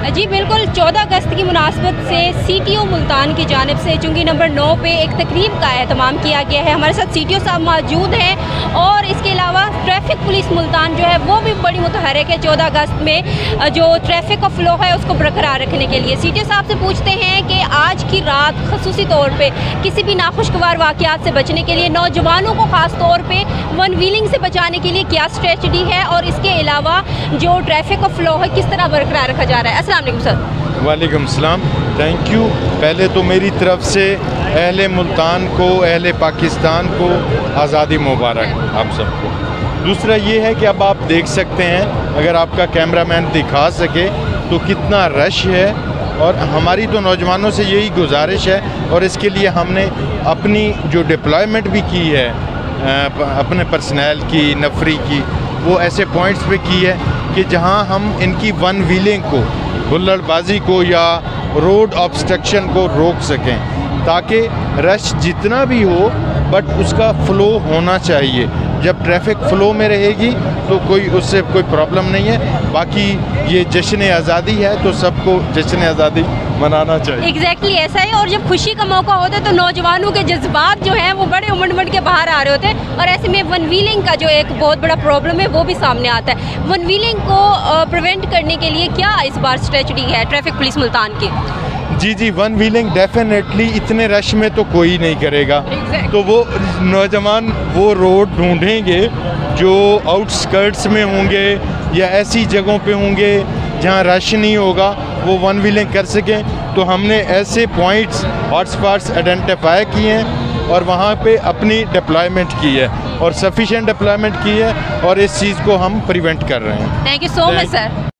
जी बिल्कुल, 14 अगस्त की मुनासबत से CTO मुल्तान की जानिब से चुंगी नंबर 9 पे एक तकरीब का एहतमाम किया गया है। हमारे साथ CTO साहब मौजूद हैं और इसके अलावा ट्रैफिक पुलिस मुल्तान जो है वो भी बड़ी मुतहरक है 14 अगस्त में जो ट्रैफिक का फ़्लो है उसको बरकरार रखने के लिए। CTO साहब से पूछते हैं कि आज की रात खसूसी तौर पर किसी भी नाखुशगवार वाक़यात से बचने के लिए नौजवानों को ख़ास तौर पर वन व्हीलिंग से बचाने के लिए क्या स्ट्रेटजी है और इसके अलावा जो ट्रैफिक का फ़्लो है किस तरह बरकरार रखा जा रहा है। अस्सलाम वालेकुम सर। वालेकुम सलाम, थैंक यू। पहले तो मेरी तरफ से अहले मुल्तान को, अहले पाकिस्तान को आज़ादी मुबारक आप सबको। दूसरा ये है कि अब आप देख सकते हैं, अगर आपका कैमरामैन दिखा सके तो कितना रश है, और हमारी तो नौजवानों से यही गुजारिश है और इसके लिए हमने अपनी जो डिप्लॉयमेंट भी की है अपने पर्सनल की, नफरी की, वो ऐसे पॉइंट्स पे की है कि जहां हम इनकी वन व्हीलिंग को, हुल्लड़बाजी को या रोड ऑब्स्ट्रक्शन को रोक सकें, ताकि रश जितना भी हो बट उसका फ़्लो होना चाहिए। जब ट्रैफिक फ़्लो में रहेगी तो कोई उससे कोई प्रॉब्लम नहीं है। बाकी ये जश्न आज़ादी है तो सबको जश्न आज़ादी मनाना चाहिए। एग्जैक्टली ऐसा है, और जब खुशी का मौका होता है तो नौजवानों के जज्बात जो हैं वो बड़े उमड़ के बाहर आ रहे होते हैं, और ऐसे में वन व्हीलिंग का जो एक बहुत बड़ा प्रॉब्लम है वो भी सामने आता है। वन व्हीलिंग को प्रिवेंट करने के लिए क्या इस बार स्ट्रेटजी है ट्रैफिक पुलिस मुल्तान की? जी, वन व्हीलिंग डेफिनेटली इतने रश में तो कोई नहीं करेगा। तो वो नौजवान वो रोड ढूंढेंगे जो आउटस्कर्ट्स में होंगे या ऐसी जगहों पे होंगे जहाँ रश नहीं होगा, वो वन व्हीलिंग कर सकें। तो हमने ऐसे पॉइंट्स, हॉटस्पॉट्स आइडेंटिफाई किए हैं और वहाँ पे अपनी डिप्लॉयमेंट की है और सफिशिएंट डिप्लॉयमेंट की है, और इस चीज़ को हम प्रिवेंट कर रहे हैं। Thank you so much sir.